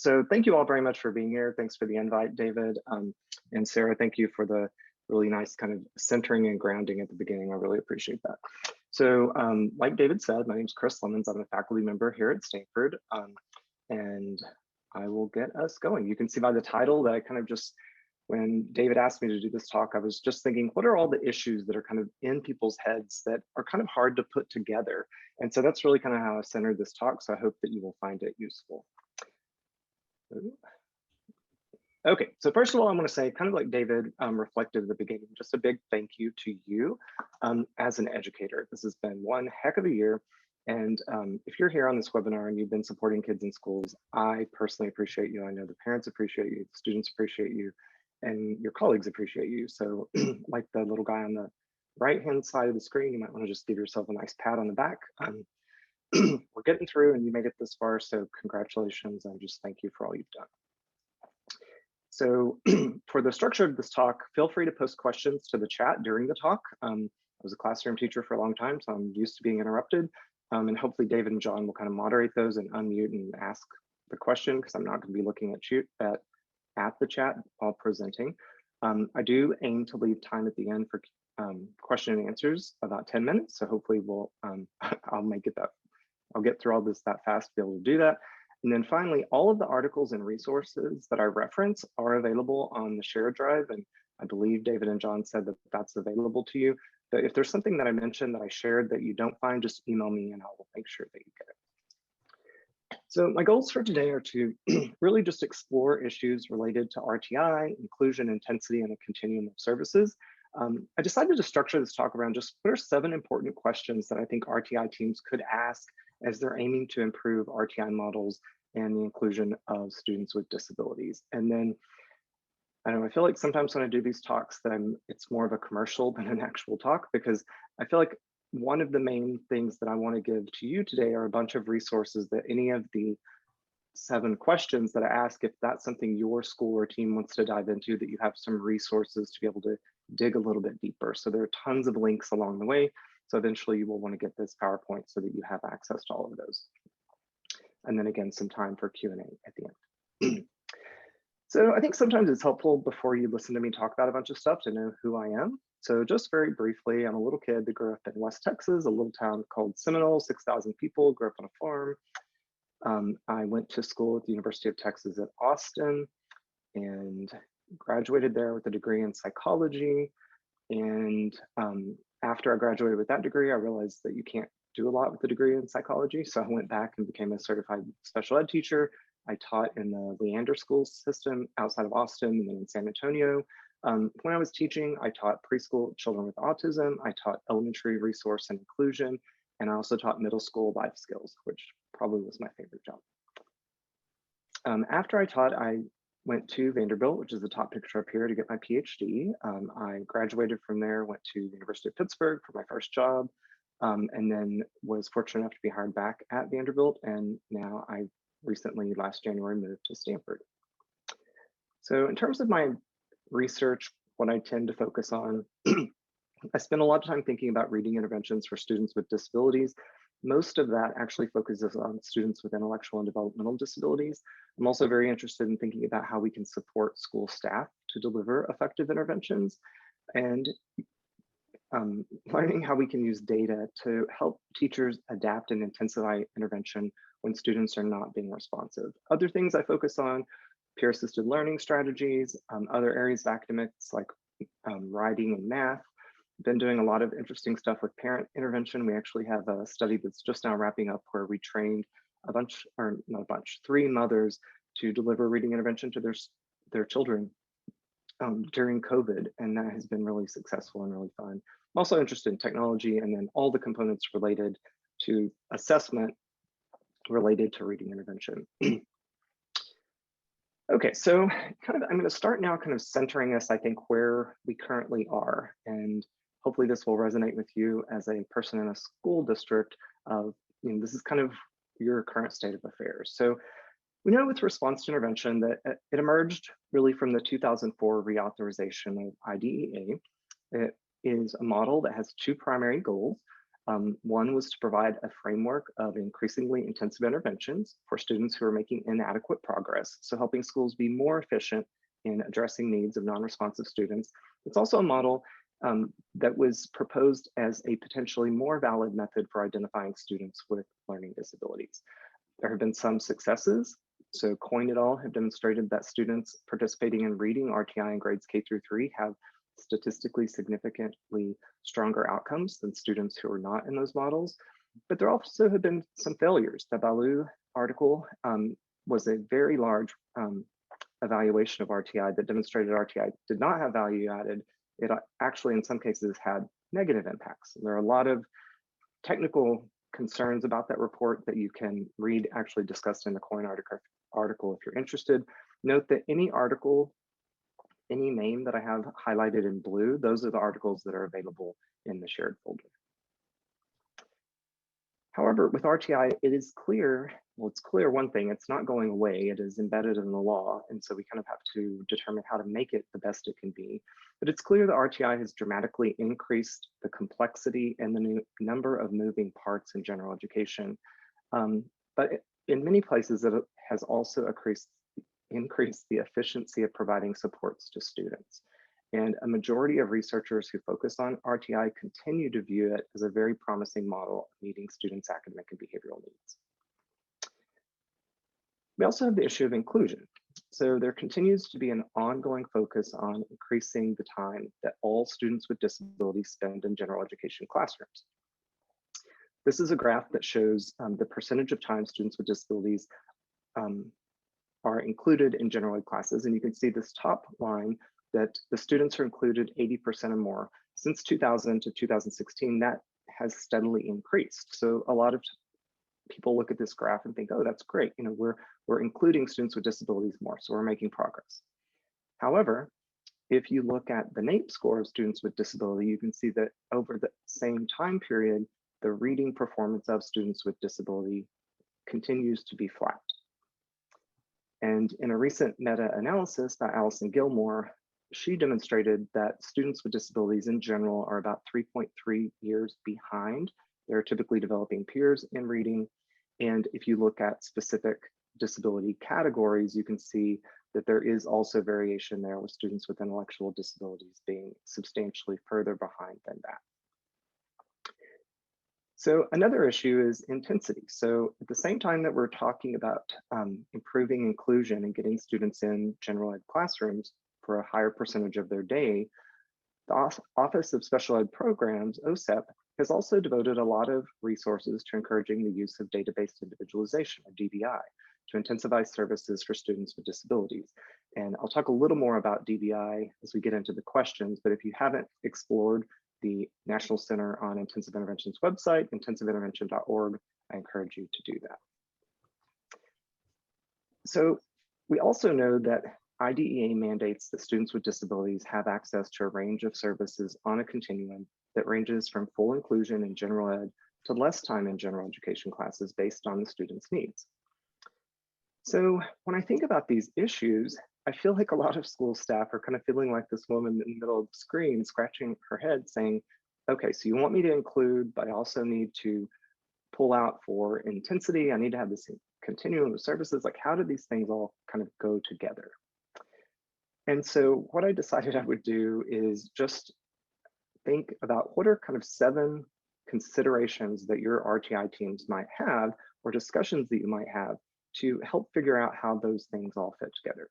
So thank you all very much for being here. Thanks for the invite, David. And Sarah, thank you for the really nice kind of centering and grounding at the beginning. I really appreciate that. So like David said, my name is Chris Lemons. I'm a faculty member here at Stanford. And I will get us going. You can see by the title that I kind of just, when David asked me to do this talk, I was just thinking, what are all the issues that are kind of in people's heads that are kind of hard to put together? And so that's really kind of how I centered this talk. So I hope that you will find it useful. Okay, so first of all, I want to say, kind of like David reflected at the beginning, just a big thank you to you as an educator. This has been one heck of a year. And if you're here on this webinar and you've been supporting kids in schools, I personally appreciate you. I know the parents appreciate you, the students appreciate you, and your colleagues appreciate you. So like the little guy on the right-hand side of the screen, you might want to just give yourself a nice pat on the back. We're getting through and you made it this far, so congratulations and just thank you for all you've done. So for the structure of this talk, feel free to post questions to the chat during the talk. I was a classroom teacher for a long time, so I'm used to being interrupted. And hopefully David and John will kind of moderate those and unmute and ask the question, because I'm not going to be looking at the chat while presenting. I do aim to leave time at the end for question and answers, about 10 minutes. So hopefully we'll, I'll get through all this that fast to be able to do that. And then finally, all of the articles and resources that I reference are available on the shared drive. And I believe David and John said that that's available to you. But if there's something that I mentioned that I shared that you don't find, just email me and I'll make sure that you get it. So my goals for today are to really just explore issues related to RTI, inclusion, intensity, and a continuum of services. I decided to structure this talk around just what are 7 important questions that I think RTI teams could ask as they're aiming to improve RTI models and the inclusion of students with disabilities. And then, I don't know, I feel like sometimes when I do these talks that it's more of a commercial than an actual talk, because I feel like one of the main things that I want to give to you today are a bunch of resources that any of the 7 questions that I ask, if that's something your school or team wants to dive into, that you have some resources to be able to dig a little bit deeper. So there are tons of links along the way. So eventually you will want to get this PowerPoint so that you have access to all of those. And then again, some time for Q&A at the end. So I think sometimes it's helpful before you listen to me talk about a bunch of stuff to know who I am. So just very briefly, I'm a little kid that grew up in West Texas, a little town called Seminole, 6,000 people, grew up on a farm. I went to school at the University of Texas at Austin and graduated there with a degree in psychology. And after I graduated with that degree, I realized that you can't do a lot with a degree in psychology. So I went back and became a certified special ed teacher. I taught in the Leander school system outside of Austin and then in San Antonio. When I was teaching, I taught preschool children with autism. I taught elementary resource and inclusion. And I also taught middle school life skills, which probably was my favorite job. After I taught, I went to Vanderbilt, which is the top picture up here, to get my PhD. I graduated from there, went to the University of Pittsburgh for my first job, and then was fortunate enough to be hired back at Vanderbilt. And now I recently, last January, moved to Stanford. So in terms of my research, what I tend to focus on, I spend a lot of time thinking about reading interventions for students with disabilities. Most of that actually focuses on students with intellectual and developmental disabilities. I'm also very interested in thinking about how we can support school staff to deliver effective interventions, and learning how we can use data to help teachers adapt and intensify intervention when students are not being responsive. Other things I focus on, peer-assisted learning strategies, other areas of academics like writing and math. Been doing a lot of interesting stuff with parent intervention. We actually have a study that's just now wrapping up where we trained a bunch, or not a bunch, 3 mothers to deliver reading intervention to their children during COVID. And that has been really successful and really fun. I'm also interested in technology and then all the components related to assessment related to reading intervention. Okay, so I'm going to start now kind of centering us, I think, where we currently are. And hopefully this will resonate with you as a person in a school district of, this is kind of your current state of affairs. So we know with response to intervention that it emerged really from the 2004 reauthorization of IDEA. It is a model that has 2 primary goals. One was to provide a framework of increasingly intensive interventions for students who are making inadequate progress, so helping schools be more efficient in addressing needs of non-responsive students. It's also a model that was proposed as a potentially more valid method for identifying students with learning disabilities. There have been some successes. So Coyne et al. Have demonstrated that students participating in reading RTI in grades K through 3 have statistically significantly stronger outcomes than students who are not in those models. But there also have been some failures. The Baloo article was a very large evaluation of RTI that demonstrated RTI did not have value added. It actually, in some cases, had negative impacts. And there are a lot of technical concerns about that report that you can read actually discussed in the Coyne article if you're interested. Note that any article, any name that I have highlighted in blue, those are the articles that are available in the shared folder. However, with RTI, it is clear, well, it's clear one thing, it's not going away, it is embedded in the law, and so we kind of have to determine how to make it the best it can be. But it's clear that RTI has dramatically increased the complexity and the number of moving parts in general education. But in many places, it has also increased the efficiency of providing supports to students. And a majority of researchers who focus on RTI continue to view it as a very promising model of meeting students' academic and behavioral needs. We also have the issue of inclusion. So there continues to be an ongoing focus on increasing the time that all students with disabilities spend in general education classrooms. This is a graph that shows the percentage of time students with disabilities are included in general ed classes. And you can see this top line that the students are included 80% or more. Since 2000 to 2016, that has steadily increased. So a lot of people look at this graph and think, oh, that's great. You know, we're including students with disabilities more, so we're making progress. However, if you look at the NAEP score of students with disability, you can see that over the same time period, the reading performance of students with disability continues to be flat. And in a recent meta-analysis by Allison Gilmore, she demonstrated that students with disabilities in general are about 3.3 years behind their typically developing peers in reading. And if you look at specific disability categories, you can see that there is also variation there with students with intellectual disabilities being substantially further behind than that. So another issue is intensity. So at the same time that we're talking about improving inclusion and getting students in general ed classrooms for a higher percentage of their day, the Office of Special Ed Programs, OSEP, has also devoted a lot of resources to encouraging the use of data-based individualization, or DBI, to intensify services for students with disabilities. And I'll talk a little more about DBI as we get into the questions, but if you haven't explored the National Center on Intensive Intervention's website, intensiveintervention.org, I encourage you to do that. So we also know that IDEA mandates that students with disabilities have access to a range of services on a continuum that ranges from full inclusion in general ed to less time in general education classes based on the student's needs. So when I think about these issues, I feel like a lot of school staff are kind of feeling like this woman in the middle of the screen, scratching her head saying, okay, so you want me to include, but I also need to pull out for intensity. I need to have this continuum of services. Like, how do these things all kind of go together? And so what I decided I would do is just think about what are kind of 7 considerations that your RTI teams might have, or discussions that you might have to help figure out how those things all fit together.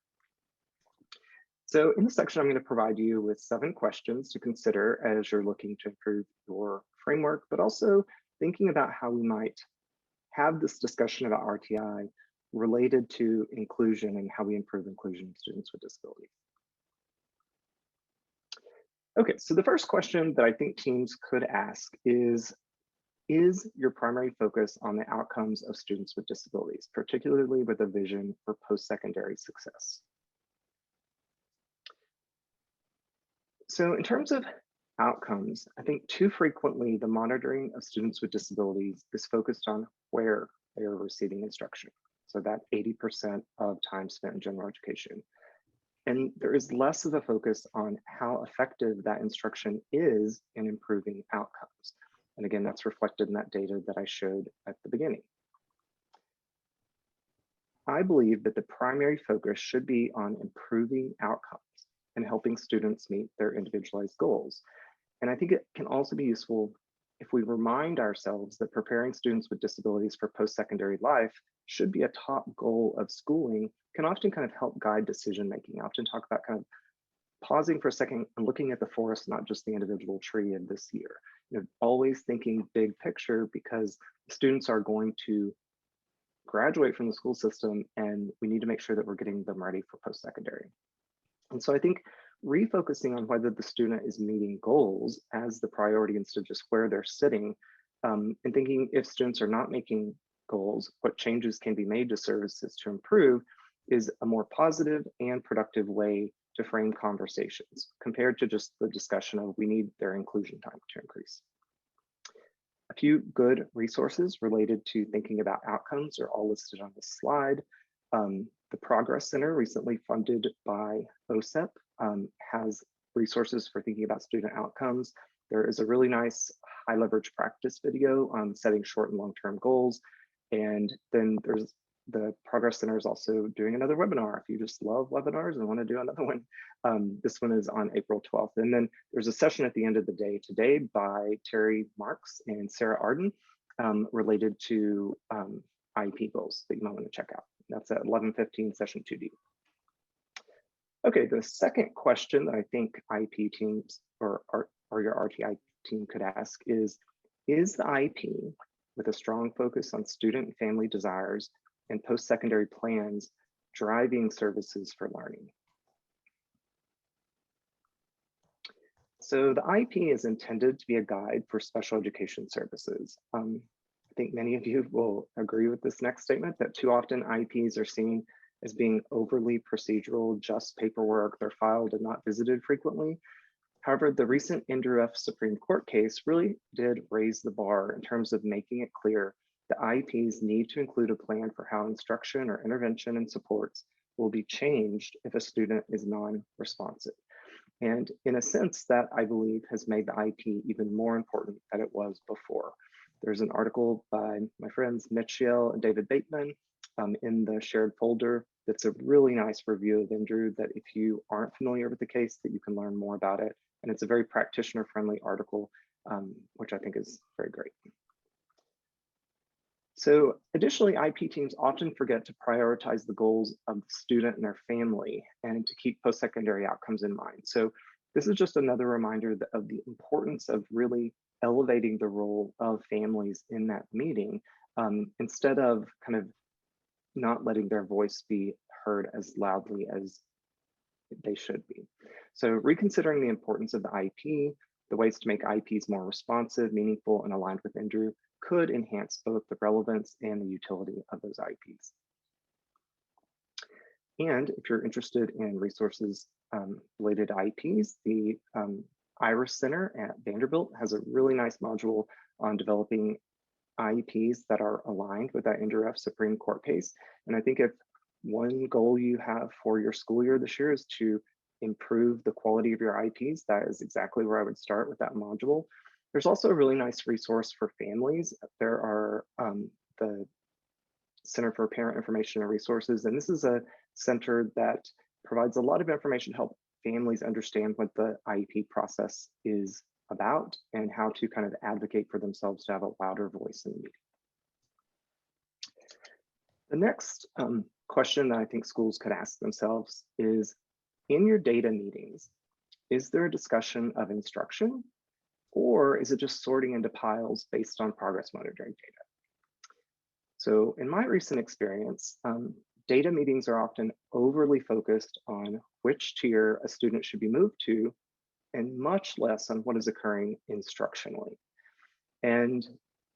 So in this section, I'm going to provide you with 7 questions to consider as you're looking to improve your framework, but also thinking about how we might have this discussion about RTI related to inclusion and how we improve inclusion of students with disabilities. Okay, so the first question that I think teams could ask is your primary focus on the outcomes of students with disabilities, particularly with a vision for post-secondary success? So in terms of outcomes, I think too frequently the monitoring of students with disabilities is focused on where they are receiving instruction. So that 80% of time spent in general education. And there is less of a focus on how effective that instruction is in improving outcomes. And again, that's reflected in that data that I showed at the beginning. I believe that the primary focus should be on improving outcomes and helping students meet their individualized goals. And I think it can also be useful if we remind ourselves that preparing students with disabilities for post-secondary life should be a top goal of schooling, can often kind of help guide decision-making. I often talk about kind of pausing for a second and looking at the forest, not just the individual tree in this year. Always thinking big picture, because students are going to graduate from the school system and we need to make sure that we're getting them ready for post-secondary. And so I think refocusing on whether the student is meeting goals as the priority instead of just where they're sitting, and thinking if students are not making goals, what changes can be made to services to improve, is a more positive and productive way to frame conversations compared to just the discussion of we need their inclusion time to increase. A few good resources related to thinking about outcomes are all listed on this slide. The Progress Center, recently funded by OSEP, has resources for thinking about student outcomes. There is a really nice high leverage practice video on setting short and long-term goals. And then there's the Progress Center is also doing another webinar. If you just love webinars and want to do another one, this one is on April 12th. And then there's a session at the end of the day today by Terry Marks and Sarah Arden related to IEP goals that you might want to check out. That's at 11:15 session 2D. Okay, the second question that I think IEP teams or your RTI team could ask is the IEP, with a strong focus on student and family desires and post-secondary plans, driving services for learning? So the IEP is intended to be a guide for special education services. I think many of you will agree with this next statement, that too often IEPs are seen as being overly procedural, just paperwork, they're filed and not visited frequently. However, the recent Andrew F. Supreme Court case really did raise the bar in terms of making it clear that IEPs need to include a plan for how instruction or intervention and supports will be changed if a student is non-responsive. And in a sense, that I believe has made the IEP even more important than it was before. There's an article by my friends Mitchell and David Bateman in the shared folder that's a really nice review of Andrew, that if you aren't familiar with the case, that you can learn more about it. And it's a very practitioner-friendly article, which I think is very great. So additionally, IEP teams often forget to prioritize the goals of the student and their family and to keep post-secondary outcomes in mind. So this is just another reminder of the importance of really elevating the role of families in that meeting, instead of kind of not letting their voice be heard as loudly as they should be. So reconsidering the importance of the IEP, the ways to make IEPs more responsive, meaningful, and aligned with Andrew could enhance both the relevance and the utility of those IEPs. And if you're interested in resources related to IEPs, the Iris Center at Vanderbilt has a really nice module on developing IEPs that are aligned with that Andrew F. Supreme Court case. And I think if one goal you have for your school year this year is to improve the quality of your IEPs, that is exactly where I would start with that module. There's also a really nice resource for families. There are the Center for Parent Information and Resources, and this is a center that provides a lot of information to help families understand what the IEP process is about and how to kind of advocate for themselves to have a louder voice in the meeting. The next question that I think schools could ask themselves is, in your data meetings, is there a discussion of instruction, or is it just sorting into piles based on progress monitoring data? So in my recent experience, data meetings are often overly focused on which tier a student should be moved to, and much less on what is occurring instructionally. And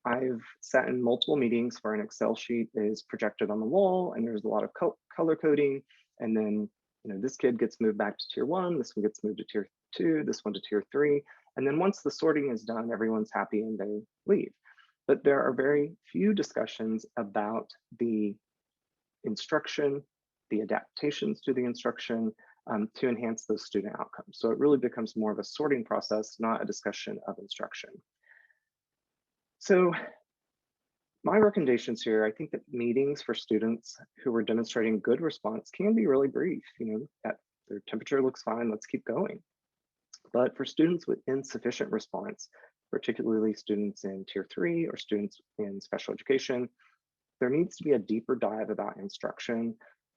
I've sat in multiple meetings where an Excel sheet is projected on the wall and there's a lot of color coding. And then, this kid gets moved back to tier 1, this one gets moved to tier 2, this one to tier 3. And then once the sorting is done, everyone's happy and they leave. But there are very few discussions about the instruction, the adaptations to the instruction, to enhance those student outcomes. So it really becomes more of a sorting process, not a discussion of instruction. So my recommendations here, I think that meetings for students who are demonstrating good response can be really brief. That their temperature looks fine, let's keep going. But for students with insufficient response, particularly students in tier 3 or students in special education, there needs to be a deeper dive about instruction,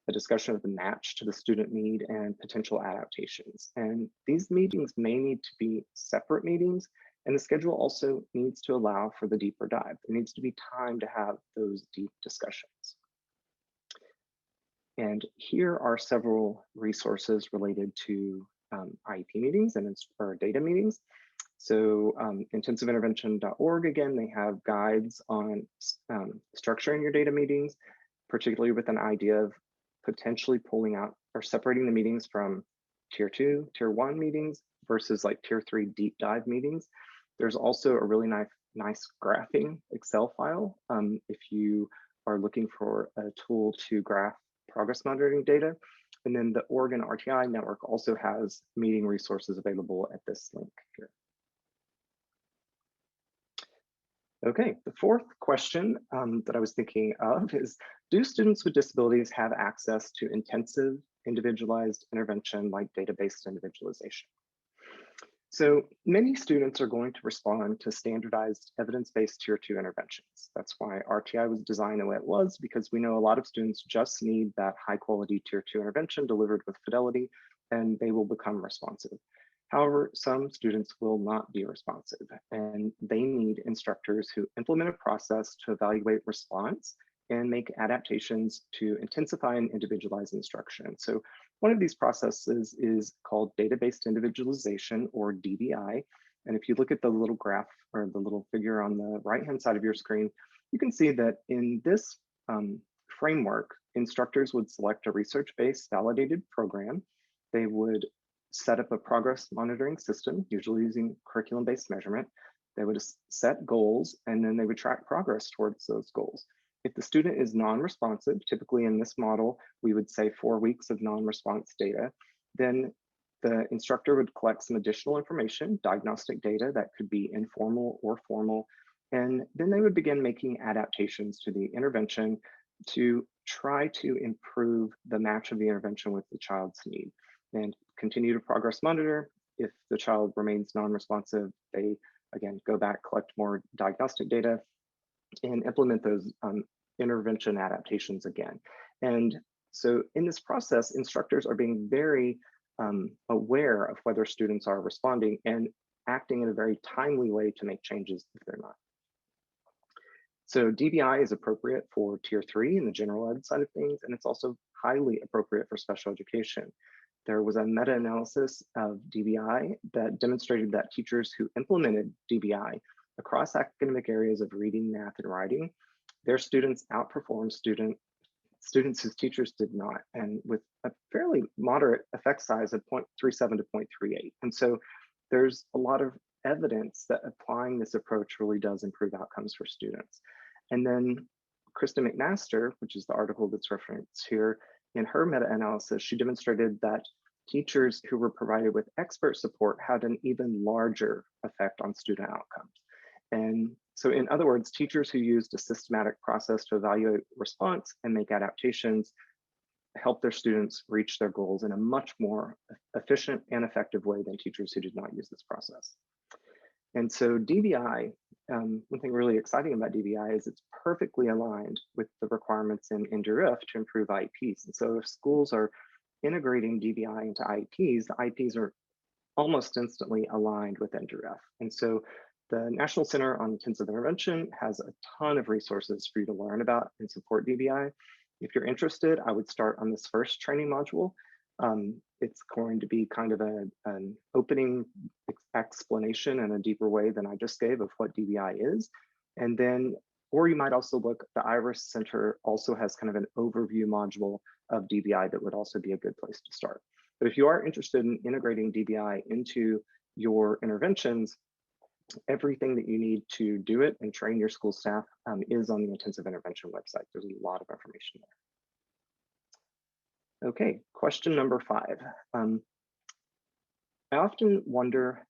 a discussion of the match to the student need, and potential adaptations. And these meetings may need to be separate meetings, and the schedule also needs to allow for the deeper dive. There needs to be time to have those deep discussions. And here are several resources related to IEP meetings and or data meetings. So intensiveintervention.org, again, they have guides on structuring your data meetings, particularly with an idea of potentially pulling out or separating the meetings from tier 2, tier 1 meetings versus like tier 3 deep dive meetings. There's also a really nice graphing Excel file if you are looking for a tool to graph progress monitoring data. And then the Oregon RTI network also has meeting resources available at this link here. Okay, the fourth question that I was thinking of is, do students with disabilities have access to intensive individualized intervention like data-based individualization? So many students are going to respond to standardized evidence-based tier 2 interventions. That's why RTI was designed the way it was, because we know a lot of students just need that high quality tier 2 intervention delivered with fidelity, and they will become responsive. However, some students will not be responsive, and they need instructors who implement a process to evaluate response and make adaptations to intensify and individualize instruction. So one of these processes is called data-based individualization, or DBI. And if you look at the little graph or the little figure on the right-hand side of your screen, you can see that in this framework, instructors would select a research-based validated program. They would set up a progress monitoring system, usually using curriculum-based measurement. They would set goals, and then they would track progress towards those goals. If the student is non-responsive, typically in this model, we would say 4 weeks of non-response data, then the instructor would collect some additional information, diagnostic data that could be informal or formal, and then they would begin making adaptations to the intervention to try to improve the match of the intervention with the child's need, and continue to progress monitor. If the child remains non-responsive, they again go back, collect more diagnostic data, and implement those intervention adaptations again. And so in this process, instructors are being very aware of whether students are responding and acting in a very timely way to make changes if they're not. So DBI is appropriate for tier 3 in the general ed side of things, and it's also highly appropriate for special education. There was a meta-analysis of DBI that demonstrated that teachers who implemented DBI across academic areas of reading, math, and writing, their students outperformed students whose teachers did not, and with a fairly moderate effect size of 0.37 to 0.38. And so there's a lot of evidence that applying this approach really does improve outcomes for students. And then Krista McMaster, which is the article that's referenced here, in her meta-analysis, she demonstrated that teachers who were provided with expert support had an even larger effect on student outcomes. And so in other words, teachers who used a systematic process to evaluate response and make adaptations help their students reach their goals in a much more efficient and effective way than teachers who did not use this process. And so DBI, one thing really exciting about DBI is it's perfectly aligned with the requirements in NDRIF to improve IEPs. And so if schools are integrating DBI into IEPs, the IEPs are almost instantly aligned with NDRIF. And so the National Center on Intensive Intervention has a ton of resources for you to learn about and support DBI. If you're interested, I would start on this first training module. It's going to be kind of an opening explanation in a deeper way than I just gave of what DBI is. And then, or you might also look, the IRIS Center also has kind of an overview module of DBI that would also be a good place to start. But if you are interested in integrating DBI into your interventions, everything that you need to do it and train your school staff is on the intensive intervention website. There's a lot of information there. Okay, question number 5. I often wonder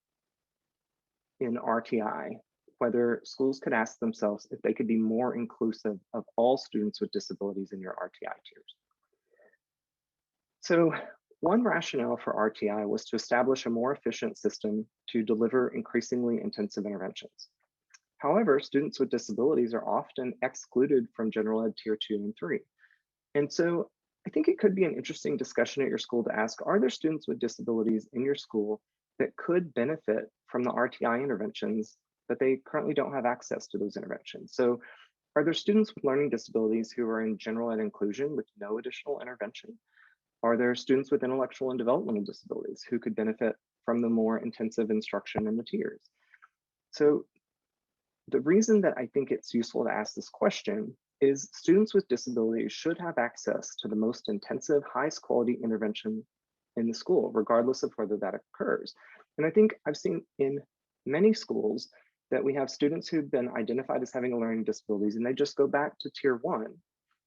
in RTI whether schools could ask themselves if they could be more inclusive of all students with disabilities in your RTI tiers. So one rationale for RTI was to establish a more efficient system to deliver increasingly intensive interventions. However, students with disabilities are often excluded from general ed tier 2 and 3. And so I think it could be an interesting discussion at your school to ask, are there students with disabilities in your school that could benefit from the RTI interventions, but they currently don't have access to those interventions? So are there students with learning disabilities who are in general ed inclusion with no additional intervention? Are there students with intellectual and developmental disabilities who could benefit from the more intensive instruction in the tiers? So the reason that I think it's useful to ask this question is students with disabilities should have access to the most intensive, highest quality intervention in the school, regardless of whether that occurs. And I think I've seen in many schools that we have students who've been identified as having learning disabilities and they just go back to tier 1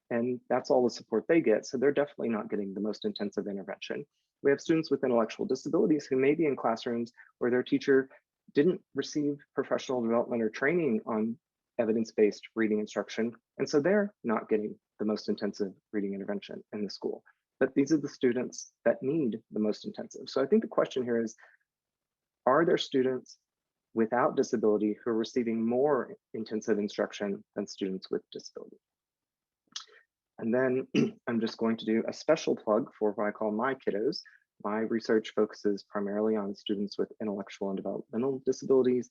and that's all the support they get. So they're definitely not getting the most intensive intervention. We have students with intellectual disabilities who may be in classrooms where their teacher didn't receive professional development or training on evidence-based reading instruction. And so they're not getting the most intensive reading intervention in the school. But these are the students that need the most intensive. So I think the question here is, are there students without disability who are receiving more intensive instruction than students with disability? And then I'm just going to do a special plug for what I call my kiddos. My research focuses primarily on students with intellectual and developmental disabilities.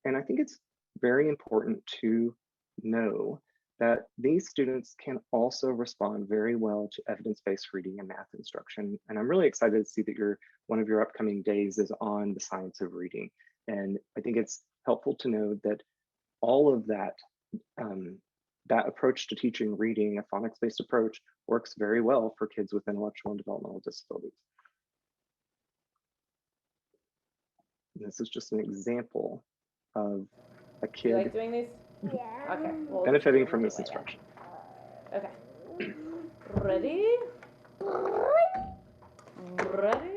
And I think it's very important to know that these students can also respond very well to evidence-based reading and math instruction. And I'm really excited to see that one of your upcoming days is on the science of reading. And I think it's helpful to know that all of that, that approach to teaching reading, a phonics-based approach, works very well for kids with intellectual and developmental disabilities. This is just an example of a kid. You like doing these? Yeah. Okay. Benefiting from this instruction. Okay. Ready? Ready?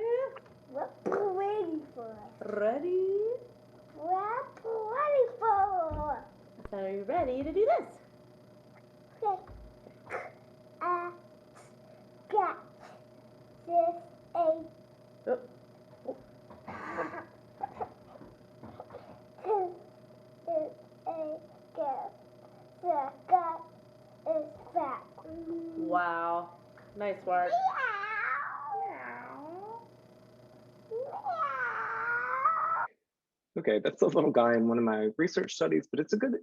We're waiting for us. Ready? We're waiting for us. So are you ready to do this? Okay. Got this a. Wow. Nice work. Okay, that's a little guy in one of my research studies, but it's a good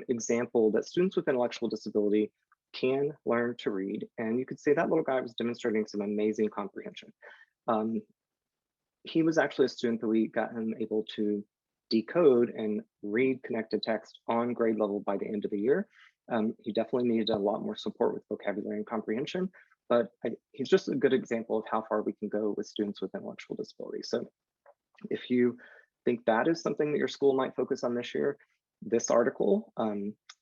example that students with intellectual disability can learn to read. And you could say that little guy was demonstrating some amazing comprehension. He was actually a student that we got him able to decode and read connected text on grade level by the end of the year. He definitely needed a lot more support with vocabulary and comprehension, but he's just a good example of how far we can go with students with intellectual disabilities. So if you think that is something that your school might focus on this year, this article,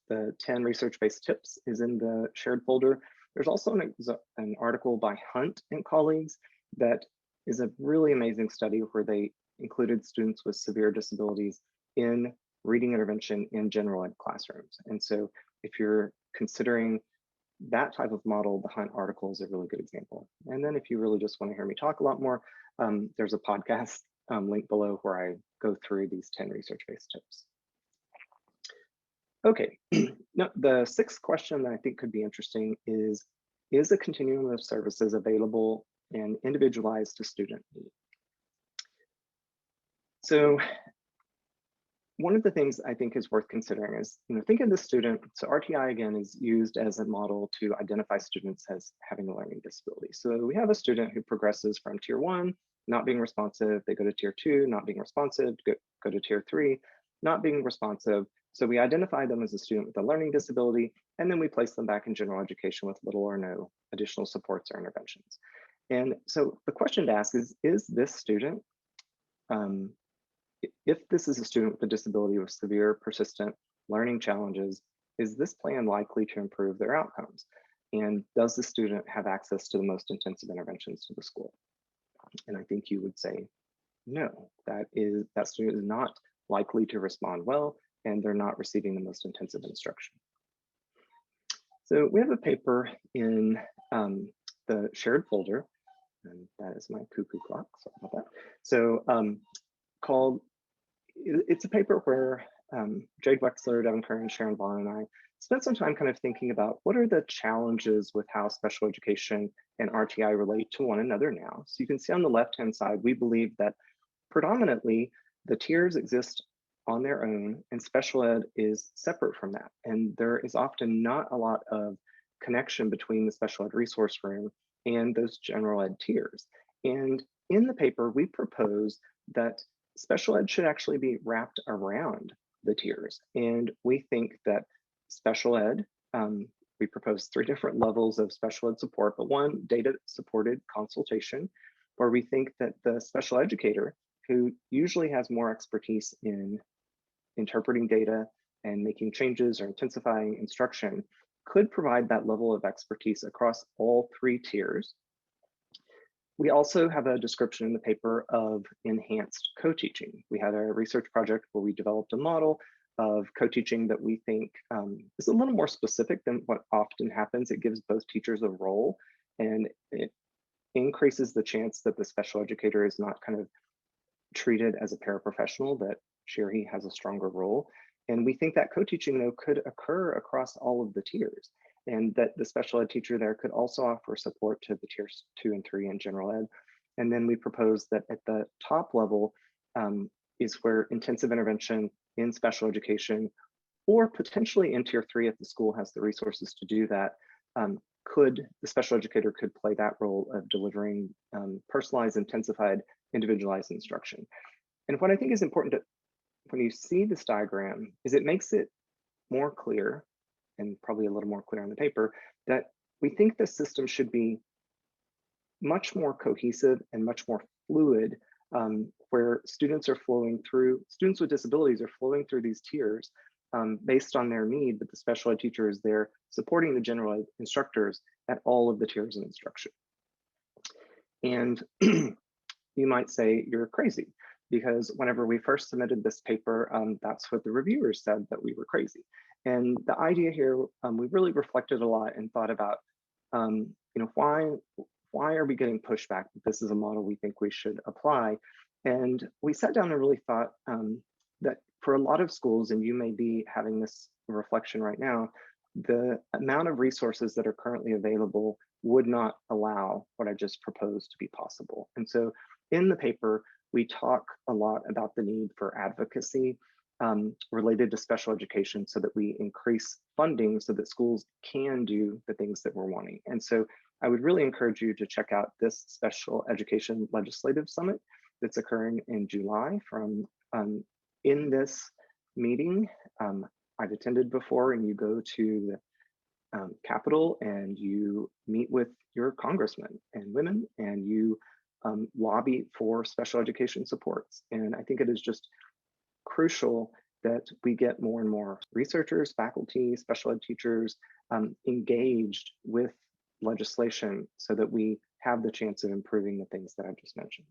the 10 research-based tips, is in the shared folder. There's also an article by Hunt and colleagues that is a really amazing study where they included students with severe disabilities in reading intervention in general ed classrooms. And so if you're considering that type of model, the Hunt article is a really good example. And then if you really just want to hear me talk a lot more, there's a podcast link below where I go through these 10 research-based tips. Okay, now the sixth question that I think could be interesting is a continuum of services available and individualized to student need? So one of the things I think is worth considering is, think of the student. So RTI again is used as a model to identify students as having a learning disability. So we have a student who progresses from tier 1, not being responsive, they go to tier 2, not being responsive, go to tier 3, not being responsive. So we identify them as a student with a learning disability, and then we place them back in general education with little or no additional supports or interventions. And so the question to ask is this student, if this is a student with a disability with severe, persistent learning challenges, is this plan likely to improve their outcomes? And does the student have access to the most intensive interventions to the school? And I think you would say, no, that student is not likely to respond well and they're not receiving the most intensive instruction. So we have a paper in the shared folder, and that is my cuckoo clock, sorry about that. So it's a paper where Jade Wexler, Devin Curran, Sharon Vaughn, and I spent some time kind of thinking about what are the challenges with how special education and RTI relate to one another now. So you can see on the left-hand side, we believe that predominantly the tiers exist on their own and special ed is separate from that. And there is often not a lot of connection between the special ed resource room and those general ed tiers. And in the paper, we propose that special ed should actually be wrapped around the tiers. And we think that special ed, we propose 3 different levels of special ed support, but one data supported consultation, where we think that the special educator, who usually has more expertise in interpreting data and making changes or intensifying instruction, could provide that level of expertise across all 3 tiers. We also have a description in the paper of enhanced co-teaching. We had a research project where we developed a model of co-teaching that we think is a little more specific than what often happens. It gives both teachers a role, and it increases the chance that the special educator is not kind of treated as a paraprofessional, that she or he has a stronger role. And we think that co-teaching, though, could occur across all of the tiers, and that the special ed teacher there could also offer support to the tiers 2 and 3 in general ed. And then we propose that at the top level is where intensive intervention in special education, or potentially in tier 3 if the school has the resources to do that, the special educator could play that role of delivering personalized, intensified, individualized instruction. And what I think is important when you see this diagram is it makes it more clear, and probably a little more clear on the paper, that we think the system should be much more cohesive and much more fluid, where students with disabilities are flowing through these tiers based on their need, but the special ed teacher is there supporting the general ed instructors at all of the tiers of instruction. And you might say you're crazy, because whenever we first submitted this paper, that's what the reviewers said, that we were crazy. And the idea here, we really reflected a lot and thought about, why are we getting pushback that this is a model we think we should apply? And we sat down and really thought that for a lot of schools, and you may be having this reflection right now, the amount of resources that are currently available would not allow what I just proposed to be possible. And so in the paper, we talk a lot about the need for advocacy related to special education, so that we increase funding so that schools can do the things that we're wanting. And so I would really encourage you to check out this Special Education Legislative Summit that's occurring in July. In this meeting, I've attended before, and you go to the Capitol and you meet with your congressmen and women, and you lobby for special education supports. And I think it is just crucial that we get more and more researchers, faculty, special ed teachers engaged with legislation, so that we have the chance of improving the things that I just mentioned.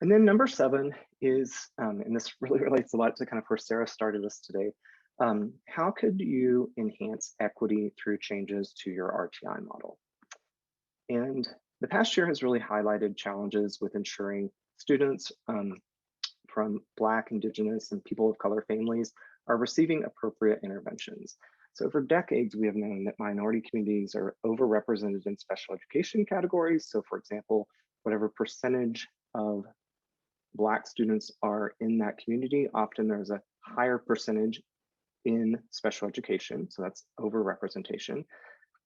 And then number 7 is, and this really relates a lot to kind of where Sarah started us today, how could you enhance equity through changes to your RTI model? And the past year has really highlighted challenges with ensuring students from Black, Indigenous, and people of color families are receiving appropriate interventions. So for decades, we have known that minority communities are overrepresented in special education categories. So for example, whatever percentage of Black students are in that community, often there's a higher percentage in special education. So that's overrepresentation.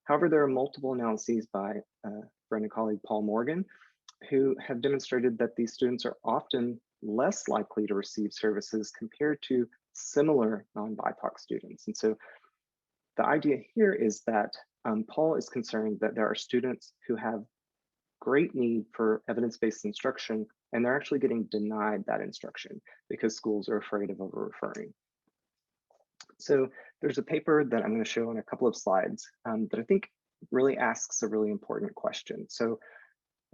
However, there are multiple analyses by friend and colleague Paul Morgan, who have demonstrated that these students are often less likely to receive services compared to similar non-BIPOC students. And so the idea here is that Paul is concerned that there are students who have great need for evidence-based instruction, and they're actually getting denied that instruction because schools are afraid of over-referring. So there's a paper that I'm going to show in a couple of slides that I think really asks a really important question. So,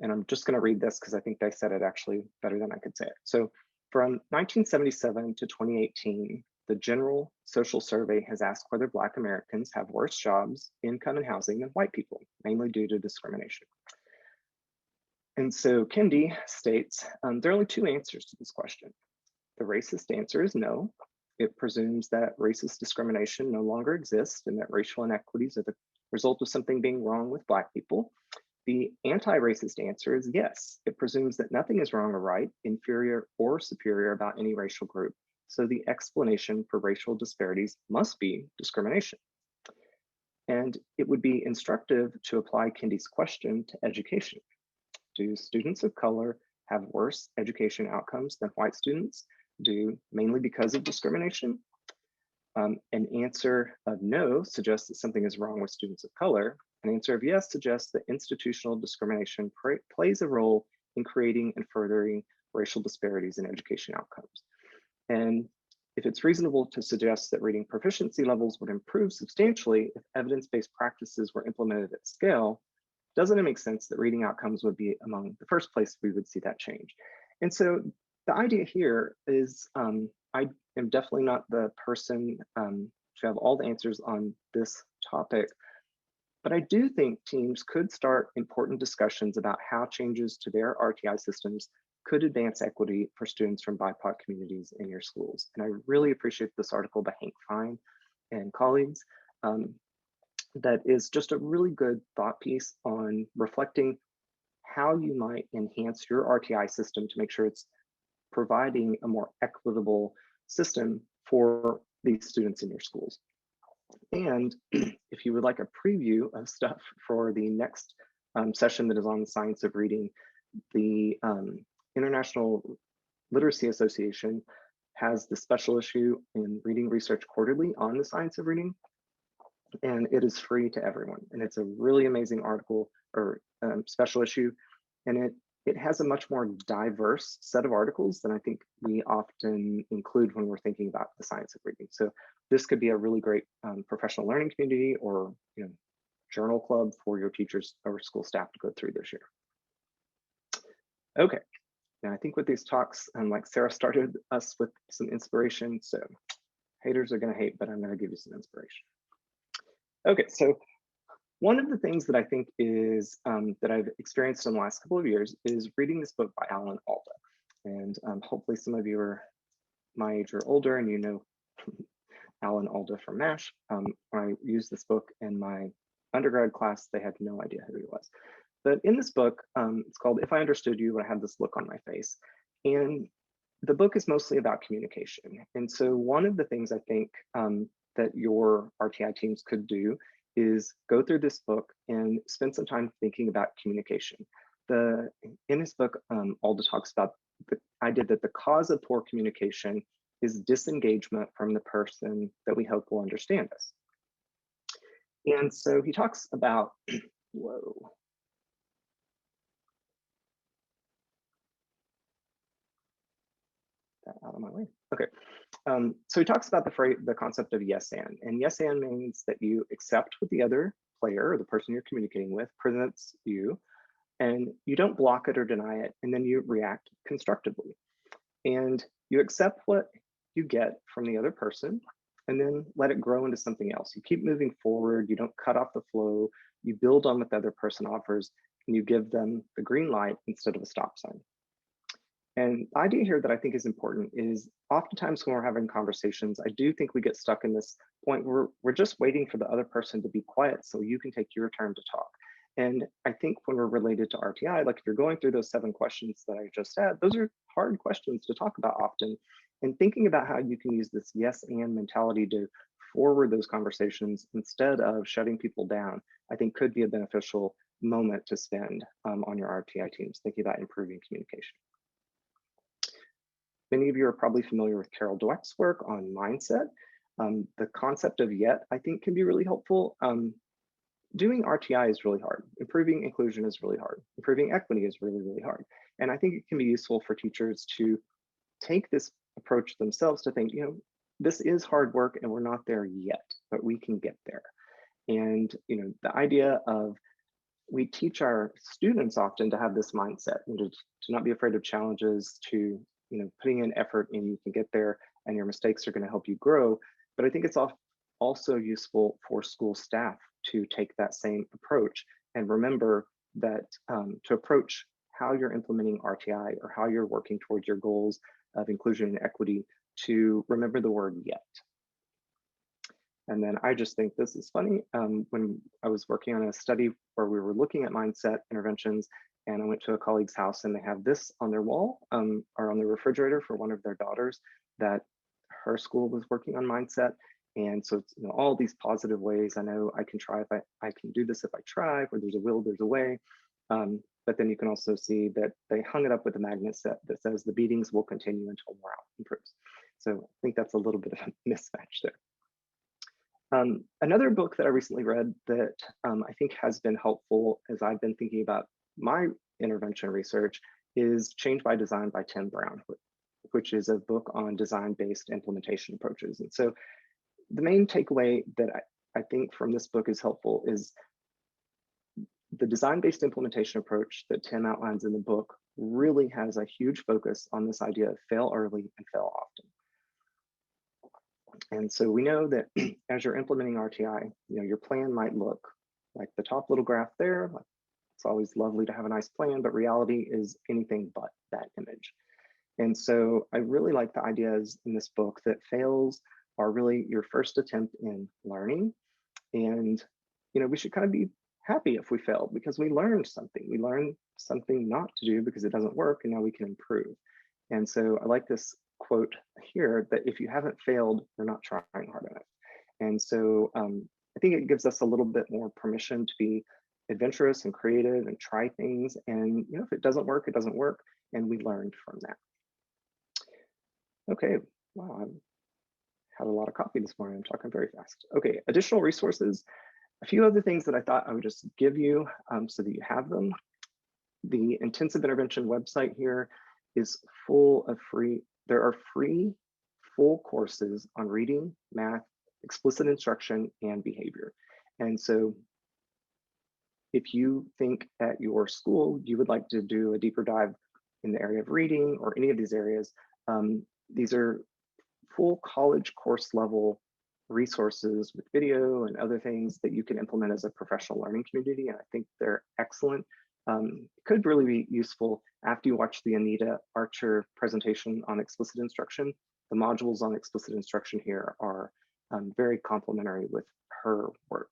and I'm just going to read this because I think they said it actually better than I could say it. So From 1977 to 2018, the General Social Survey has asked whether Black Americans have worse jobs, income, and housing than white people, mainly due to discrimination. And so Kendi states, there are only two answers to this question. The racist answer is no. It presumes that racist discrimination no longer exists and that racial inequities are the result of something being wrong with Black people. The anti-racist answer is yes. It presumes that nothing is wrong or right, inferior or superior about any racial group. So the explanation for racial disparities must be discrimination. And it would be instructive to apply Kendi's question to education. Do students of color have worse education outcomes than white students? Mainly because of discrimination? An answer of no suggests that something is wrong with students of color. An answer of yes suggests that institutional discrimination plays a role in creating and furthering racial disparities in education outcomes. And if it's reasonable to suggest that reading proficiency levels would improve substantially if evidence-based practices were implemented at scale, doesn't it make sense that reading outcomes would be among the first place we would see that change? And so the idea here is I am definitely not the person to have all the answers on this topic, but I do think teams could start important discussions about how changes to their RTI systems could advance equity for students from BIPOC communities in your schools. And I really appreciate this article by Hank Fine and colleagues. That is just a really good thought piece on reflecting how you might enhance your RTI system to make sure it's providing a more equitable system for these students in your schools. And if you would like a preview of stuff for the next session that is on the science of reading, the International Literacy Association has the special issue in Reading Research Quarterly on the science of reading, and it is free to everyone. And it's a really amazing article or special issue, and it has a much more diverse set of articles than I think we often include when we're thinking about the science of reading. So this could be a really great professional learning community or journal club for your teachers or school staff to go through this year. Okay, now I think with these talks, like Sarah started us with some inspiration, so haters are gonna hate, but I'm gonna give you some inspiration. Okay, so one of the things that I think is that I've experienced in the last couple of years is reading this book by Alan Alda. And hopefully some of you are my age or older and you know Alan Alda from MASH. When I used this book in my undergrad class, they had no idea who he was. But in this book, it's called If I Understood You, I Had This Look on My Face. And the book is mostly about communication. And so one of the things I think that your RTI teams could do is go through this book and spend some time thinking about communication. In this book, Alda talks about the idea that the cause of poor communication is disengagement from the person that we hope will understand us. And so he talks about, whoa. That out of my way. Okay. So he talks about the concept of yes and yes and means that you accept what the other player or the person you're communicating with presents you, and you don't block it or deny it, and then you react constructively. And you accept what you get from the other person, and then let it grow into something else. You keep moving forward, you don't cut off the flow, you build on what the other person offers, and you give them the green light instead of a stop sign. And the idea here that I think is important is oftentimes when we're having conversations, I do think we get stuck in this point where we're just waiting for the other person to be quiet so you can take your turn to talk. And I think when we're related to RTI, like if you're going through those 7 questions that I just said, those are hard questions to talk about often. And thinking about how you can use this yes and mentality to forward those conversations instead of shutting people down, I think could be a beneficial moment to spend on your RTI teams, thinking about improving communication. Many of you are probably familiar with Carol Dweck's work on mindset. The concept of yet, I think, can be really helpful. Doing RTI is really hard. Improving inclusion is really hard. Improving equity is really, really hard. And I think it can be useful for teachers to take this approach themselves to think, this is hard work and we're not there yet, but we can get there. And, the idea of we teach our students often to have this mindset and to not be afraid of challenges, to putting in effort and you can get there, and your mistakes are going to help you grow. But I think it's also useful for school staff to take that same approach and remember that to approach how you're implementing RTI or how you're working towards your goals of inclusion and equity, to remember the word yet. And then I just think this is funny. When I was working on a study where we were looking at mindset interventions, and I went to a colleague's house and they have this on their wall or on the refrigerator for one of their daughters, that her school was working on mindset. And so it's, all these positive ways. I know I can try if I can do this if I try, where there's a will, there's a way. But then you can also see that they hung it up with a magnet set that says the beatings will continue until morale improves. So I think that's a little bit of a mismatch there. Another book that I recently read that I think has been helpful as I've been thinking about my intervention research is Change by Design by Tim Brown, which is a book on design-based implementation approaches. And so the main takeaway that I think from this book is helpful is the design-based implementation approach that Tim outlines in the book really has a huge focus on this idea of fail early and fail often. And so we know that as you're implementing RTI, your plan might look like the top little graph there. It's always lovely to have a nice plan, but reality is anything but that image. And so I really like the ideas in this book that fails are really your first attempt in learning. And we should kind of be happy if we failed because we learned something. We learned something not to do because it doesn't work, and now we can improve. And so I like this quote here that if you haven't failed, you're not trying hard enough. And so I think it gives us a little bit more permission to be adventurous and creative and try things. And if it doesn't work, it doesn't work. And we learned from that. Okay, wow, I've had a lot of coffee this morning. I'm talking very fast. Okay, additional resources. A few other things that I thought I would just give you so that you have them. The intensive intervention website here is full of there are free full courses on reading, math, explicit instruction, and behavior. And so if you think at your school, you would like to do a deeper dive in the area of reading or any of these areas, these are full college course level resources with video and other things that you can implement as a professional learning community. And I think they're excellent. It could really be useful after you watch the Anita Archer presentation on explicit instruction. The modules on explicit instruction here are very complementary with her work.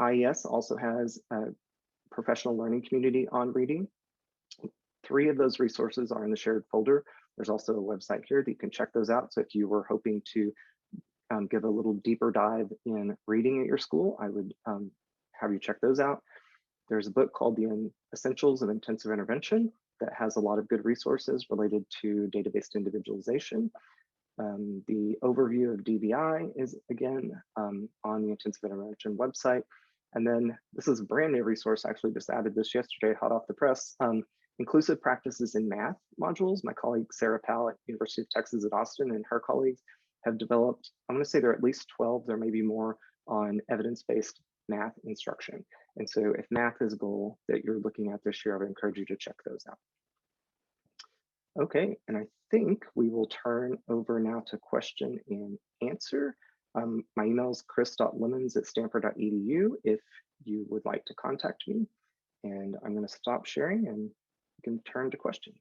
IES also has a professional learning community on reading. 3 of those resources are in the shared folder. There's also a website here that you can check those out. So if you were hoping to give a little deeper dive in reading at your school, I would have you check those out. There's a book called The Essentials of Intensive Intervention that has a lot of good resources related to data-based individualization. The overview of DBI is again on the Intensive Intervention website. And then this is a brand new resource. I actually just added this yesterday, hot off the press. Inclusive practices in math modules. My colleague Sarah Powell at University of Texas at Austin and her colleagues have developed, I'm going to say there are at least 12, there may be more, on evidence-based math instruction. And so if math is a goal that you're looking at this year, I would encourage you to check those out. Okay, and I think we will turn over now to question and answer. My email is chris.lemons@stanford.edu if you would like to contact me. And I'm going to stop sharing and we can turn to questions.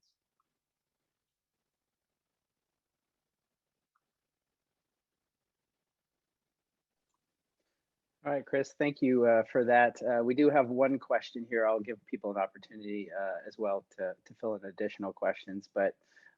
All right, Chris, thank you for that. We do have one question here. I'll give people an opportunity as well to fill in additional questions, but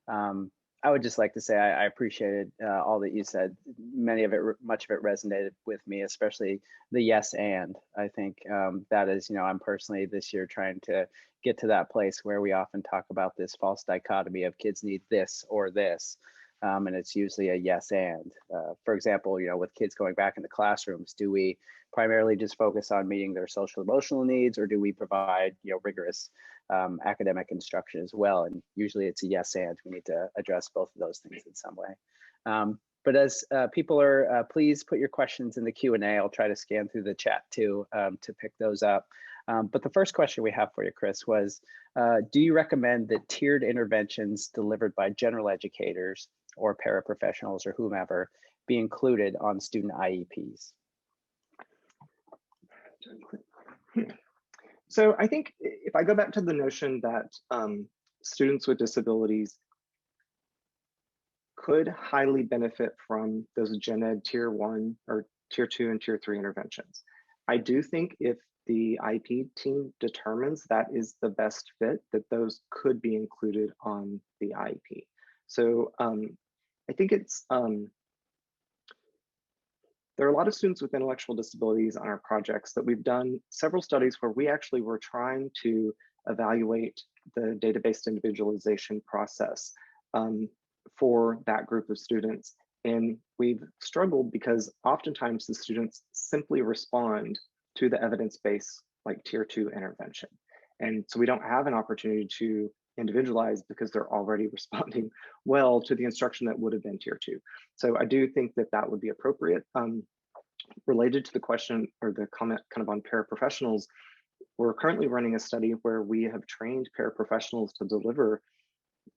I would just like to say I appreciated all that you said. Much of it resonated with me, especially the yes and. I think that is, I'm personally this year trying to get to that place where we often talk about this false dichotomy of kids need this or this. And it's usually a yes and. For example, with kids going back into classrooms, do we primarily just focus on meeting their social emotional needs, or do we provide rigorous academic instruction as well? And usually it's a yes and. We need to address both of those things in some way. But as people are, please put your questions in the Q&A. I'll try to scan through the chat too to pick those up. But the first question we have for you, Chris, was, do you recommend that tiered interventions delivered by general educators or paraprofessionals or whomever be included on student IEPs? So I think if I go back to the notion that students with disabilities could highly benefit from those gen ed tier 1 or tier 2 and tier 3 interventions, I do think if the IEP team determines that is the best fit, that those could be included on the IEP. So I think it's, there are a lot of students with intellectual disabilities on our projects that we've done several studies where we actually were trying to evaluate the data-based individualization process for that group of students. And we've struggled because oftentimes the students simply respond to the evidence-based like tier 2 intervention. And so we don't have an opportunity to individualize because they're already responding well to the instruction that would have been tier 2. So I do think that that would be appropriate. Related to the question or the comment kind of on paraprofessionals, we're currently running a study where we have trained paraprofessionals to deliver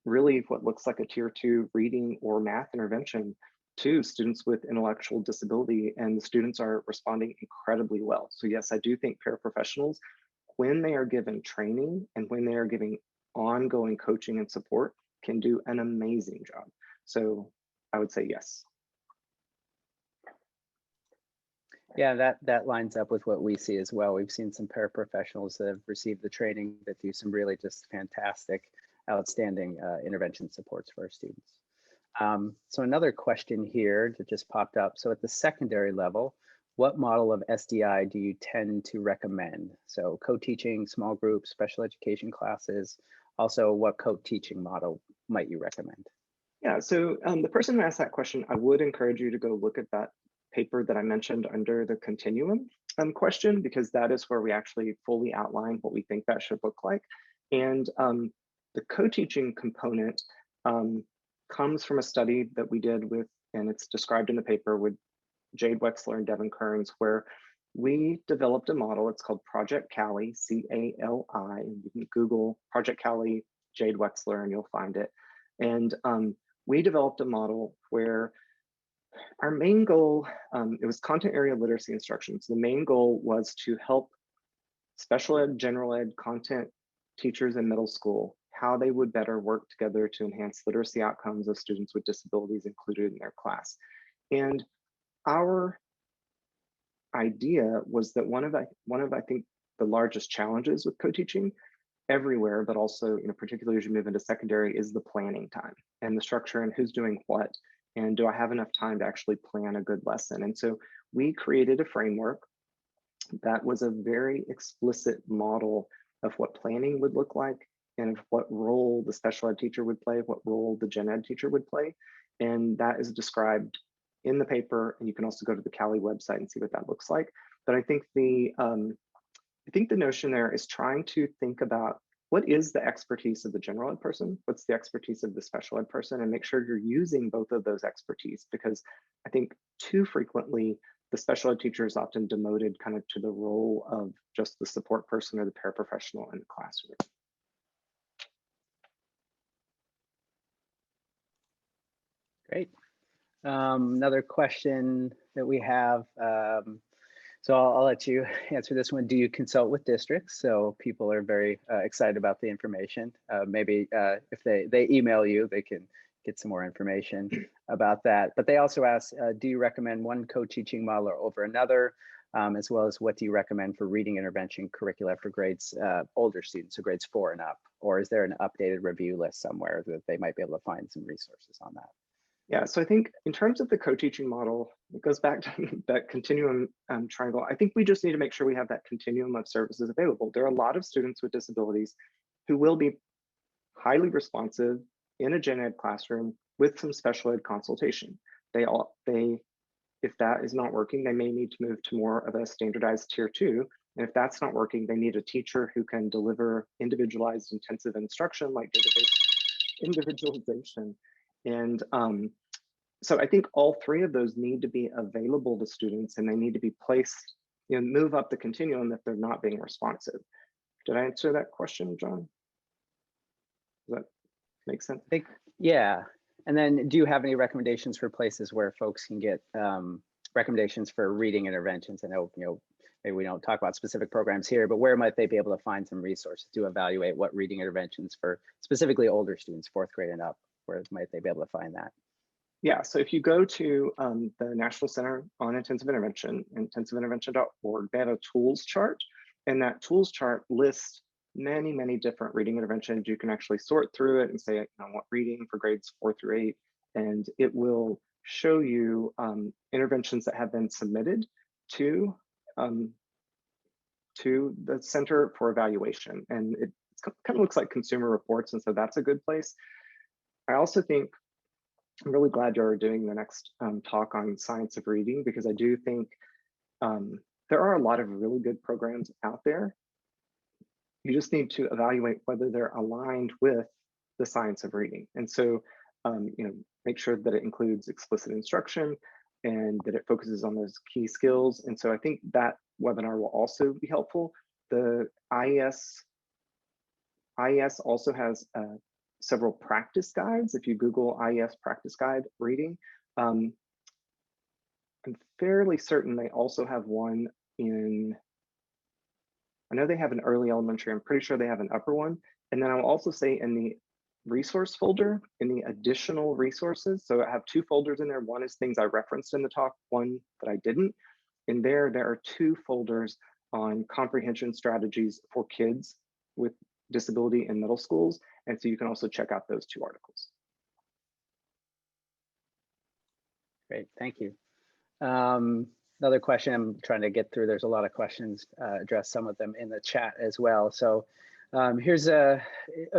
really what looks like a tier 2 reading or math intervention to students with intellectual disability, and the students are responding incredibly well. So yes, I do think paraprofessionals, when they are given training and when they are giving ongoing coaching and support, can do an amazing job. So I would say yes. Yeah, that lines up with what we see as well. We've seen some paraprofessionals that have received the training that do some really just fantastic, outstanding intervention supports for our students. So another question here that just popped up. So at the secondary level, what model of SDI do you tend to recommend? So co-teaching, small groups, special education classes. Also, what co-teaching model might you recommend? Yeah, so the person who asked that question, I would encourage you to go look at that paper that I mentioned under the Continuum question, because that is where we actually fully outline what we think that should look like. And the co-teaching component comes from a study that we did with, and it's described in the paper, with Jade Wexler and Devin Kearns, where we developed a model. It's called Project Cali, C-A-L-I. You can Google Project Cali, Jade Wexler, and you'll find it. And we developed a model where our main goal, it was content area literacy instruction. So the main goal was to help special ed, general ed content teachers in middle school, how they would better work together to enhance literacy outcomes of students with disabilities included in their class. And our idea was that one of I think the largest challenges with co-teaching everywhere, but also particularly as you move into secondary, is the planning time and the structure and who's doing what, and do I have enough time to actually plan a good lesson. And so we created a framework that was a very explicit model of what planning would look like and of what role the special ed teacher would play, what role the gen ed teacher would play. And that is described in the paper, and you can also go to the Cali website and see what that looks like. But I think the notion there is trying to think about what is the expertise of the general ed person, what's the expertise of the special ed person, and make sure you're using both of those expertise, because I think too frequently the special ed teacher is often demoted kind of to the role of just the support person or the paraprofessional in the classroom. Great. Another question that we have, so I'll let you answer this one. Do you consult with districts? So people are very excited about the information. Maybe if they email you, they can get some more information about that. But they also ask, do you recommend one co-teaching model over another, as well as what do you recommend for reading intervention curricula for grades older students, so grades 4 and up? Or is there an updated review list somewhere that they might be able to find some resources on that? Yeah, so I think in terms of the co-teaching model, it goes back to that continuum triangle. I think we just need to make sure we have that continuum of services available. There are a lot of students with disabilities who will be highly responsive in a gen ed classroom with some special ed consultation. If that is not working, they may need to move to more of a standardized tier 2. And if that's not working, they need a teacher who can deliver individualized intensive instruction like database individualization. And so I think all three of those need to be available to students, and they need to be placed move up the continuum if they're not being responsive. Did I answer that question, John? Does that make sense? Yeah. And then do you have any recommendations for places where folks can get recommendations for reading interventions? I know, maybe we don't talk about specific programs here, but where might they be able to find some resources to evaluate what reading interventions for specifically older students, 4th grade and up, where might they be able to find that? Yeah, so if you go to the National Center on Intensive Intervention, intensiveintervention.org, they have a tools chart, and that tools chart lists many, many different reading interventions. You can actually sort through it and say, I want reading for grades 4 through 8, and it will show you interventions that have been submitted to the Center for Evaluation. And it kind of looks like consumer reports, and so that's a good place. I also think I'm really glad you're doing the next talk on science of reading, because I do think there are a lot of really good programs out there. You just need to evaluate whether they're aligned with the science of reading. And so, make sure that it includes explicit instruction and that it focuses on those key skills. And so I think that webinar will also be helpful. The IES also has several practice guides. If you Google IES practice guide reading, I'm fairly certain they also have one in, I know they have an early elementary, I'm pretty sure they have an upper one. And then I'll also say in the resource folder, in the additional resources, so I have 2 folders in there. One is things I referenced in the talk, one that I didn't. In there are 2 folders on comprehension strategies for kids with disability in middle schools. And so you can also check out those 2 articles. Great, thank you. Another question I'm trying to get through, there's a lot of questions, address some of them in the chat as well. So here's a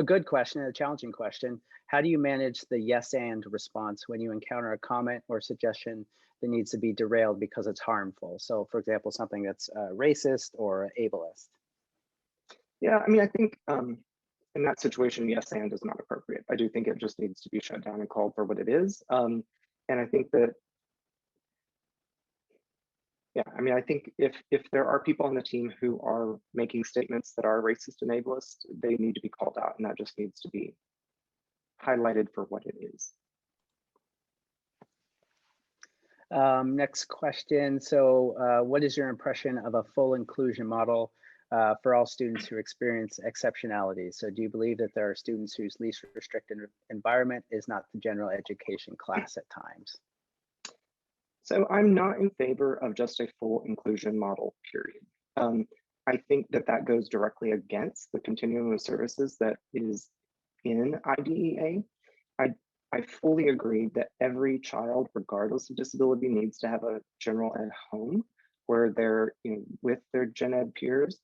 good question, a challenging question. How do you manage the yes and response when you encounter a comment or suggestion that needs to be derailed because it's harmful? So for example, something that's racist or ableist. Yeah, I mean, I think in that situation, yes and is not appropriate. I do think it just needs to be shut down and called for what it is. And I think that, yeah, I mean, I think if there are people on the team who are making statements that are racist and ableist, they need to be called out, and that just needs to be highlighted for what it is. Next question. So what is your impression of a full inclusion model for all students who experience exceptionality? So do you believe that there are students whose least restricted environment is not the general education class at times? So I'm not in favor of just a full inclusion model, period. I think that goes directly against the continuum of services that is in IDEA. I fully agree that every child, regardless of disability, needs to have a general ed home where they're with their gen ed peers.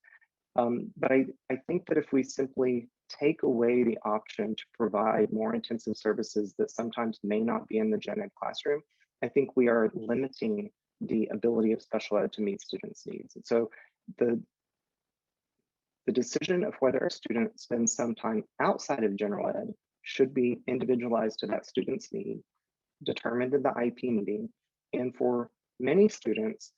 But I think that if we simply take away the option to provide more intensive services that sometimes may not be in the gen ed classroom, I think we are limiting the ability of special ed to meet students' needs. And so the decision of whether a student spends some time outside of general ed should be individualized to that student's need, determined in the IP meeting. And for many students,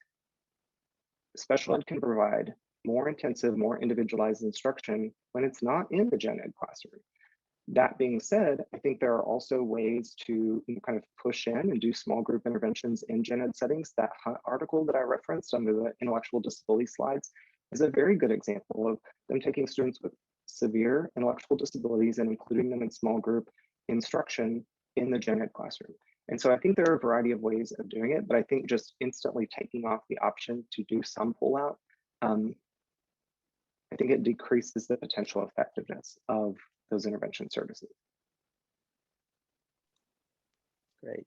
special ed can provide more intensive, more individualized instruction when it's not in the gen ed classroom. That being said, I think there are also ways to kind of push in and do small group interventions in gen ed settings. That article that I referenced under the intellectual disability slides is a very good example of them taking students with severe intellectual disabilities and including them in small group instruction in the gen ed classroom. And so I think there are a variety of ways of doing it, but I think just instantly taking off the option to do some pullout, I think it decreases the potential effectiveness of those intervention services. Great.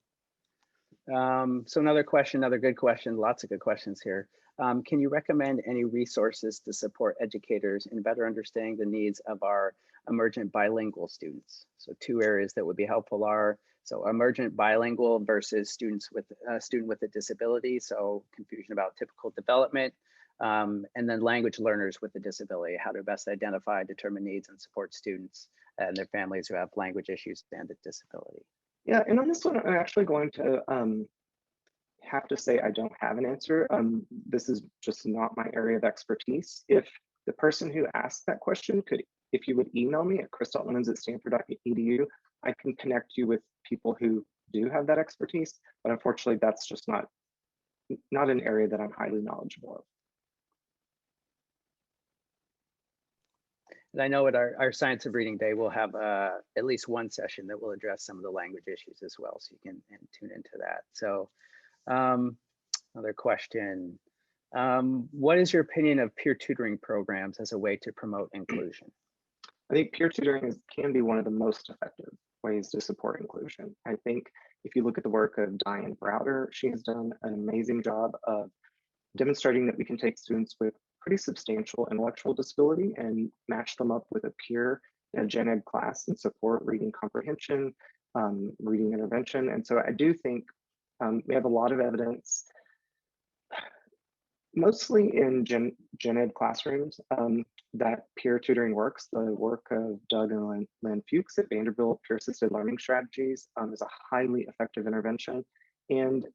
So another question, another good question, lots of good questions here. Can you recommend any resources to support educators in better understanding the needs of our emergent bilingual students? So 2 areas that would be helpful are, so emergent bilingual versus students with student with a disability. So confusion about typical development, and then language learners with a disability, how to best identify, determine needs and support students and their families who have language issues and a disability. Yeah, and on this one, I'm actually going to have to say I don't have an answer. This is just not my area of expertise. If the person who asked that question if you would email me at chris.lemons@stanford.edu, I can connect you with people who do have that expertise, but unfortunately that's just not an area that I'm highly knowledgeable of. And I know at our Science of Reading Day, we'll have at least one session that will address some of the language issues as well, so you can tune into that. So another question, what is your opinion of peer tutoring programs as a way to promote inclusion? I think peer tutoring can be one of the most effective ways to support inclusion. I think if you look at the work of Diane Browder, she has done an amazing job of demonstrating that we can take students with pretty substantial intellectual disability and match them up with a peer in a gen ed class and support reading comprehension, reading intervention. And so I do think we have a lot of evidence, mostly in gen ed classrooms, that peer tutoring works. The work of Doug and Lynn Fuchs at Vanderbilt Peer Assisted Learning Strategies is a highly effective intervention. And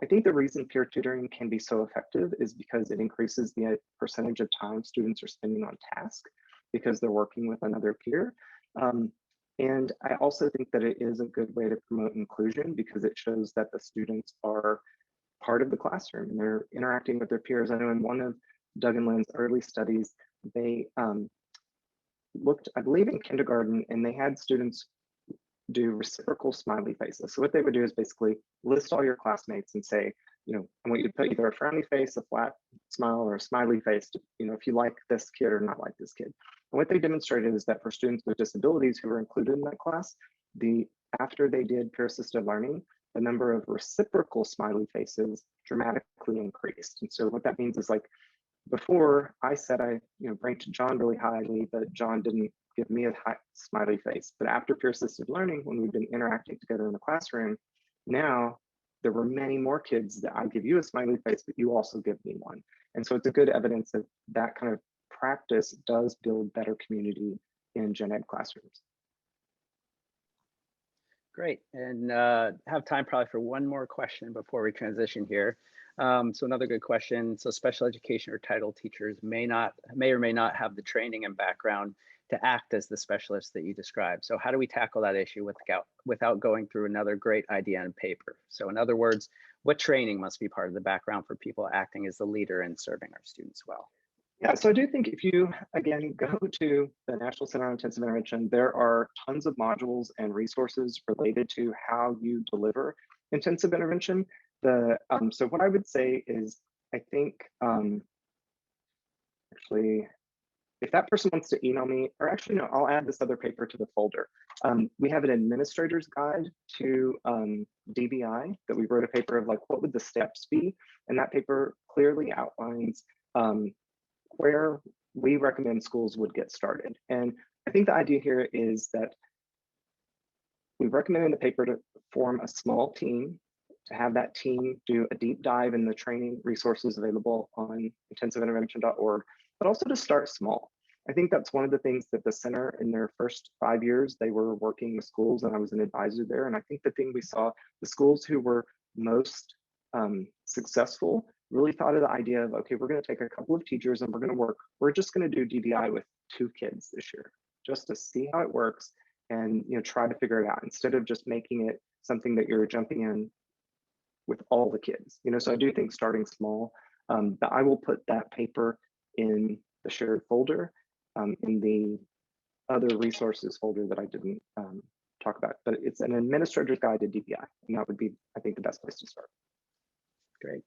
I think the reason peer tutoring can be so effective is because it increases the percentage of time students are spending on task because they're working with another peer. And I also think that it is a good way to promote inclusion because it shows that the students are part of the classroom and they're interacting with their peers. I know in one of Doug and Lynn's early studies, they looked, I believe, in kindergarten, and they had students do reciprocal smiley faces. So what they would do is basically list all your classmates and say, I want you to put either a frowny face, a flat smile, or a smiley face, if you like this kid or not like this kid. And what they demonstrated is that for students with disabilities who were included in that class, after they did peer assisted learning, the number of reciprocal smiley faces dramatically increased. And so what that means is, like, before I said I ranked John really highly, but John didn't give me a high smiley face. But after peer assisted learning, when we've been interacting together in the classroom, now there were many more kids that I give you a smiley face, but you also give me one. And so it's a good evidence that that kind of practice does build better community in gen ed classrooms. Great, and have time probably for one more question before we transition here. So another good question. So special education or title teachers may or may not have the training and background to act as the specialist that you described. So how do we tackle that issue without going through another great idea on paper? So in other words, what training must be part of the background for people acting as the leader and serving our students well? Yeah, so I do think if you, again, go to the National Center on Intensive Intervention, there are tons of modules and resources related to how you deliver intensive intervention. So what I would say is, I think, actually, if that person wants to email me, or actually, no, I'll add this other paper to the folder. We have an administrator's guide to DBI that we wrote a paper of, like, what would the steps be? And that paper clearly outlines where we recommend schools would get started. And I think the idea here is that we recommend in the paper to form a small team, to have that team do a deep dive in the training resources available on intensiveintervention.org, but also to start small. I think that's one of the things that the center, in their first 5 years, they were working with schools, and I was an advisor there. And I think the thing we saw, the schools who were most successful really thought of the idea of, okay, we're going to take a couple of teachers and we're just going to do DBI with 2 kids this year, just to see how it works and try to figure it out, instead of just making it something that you're jumping in with all the kids. So I do think starting small, but I will put that paper in the shared folder, in the other resources folder that I didn't talk about, but it's an administrator's guide to DBI, and that would be, I think, the best place to start. Great.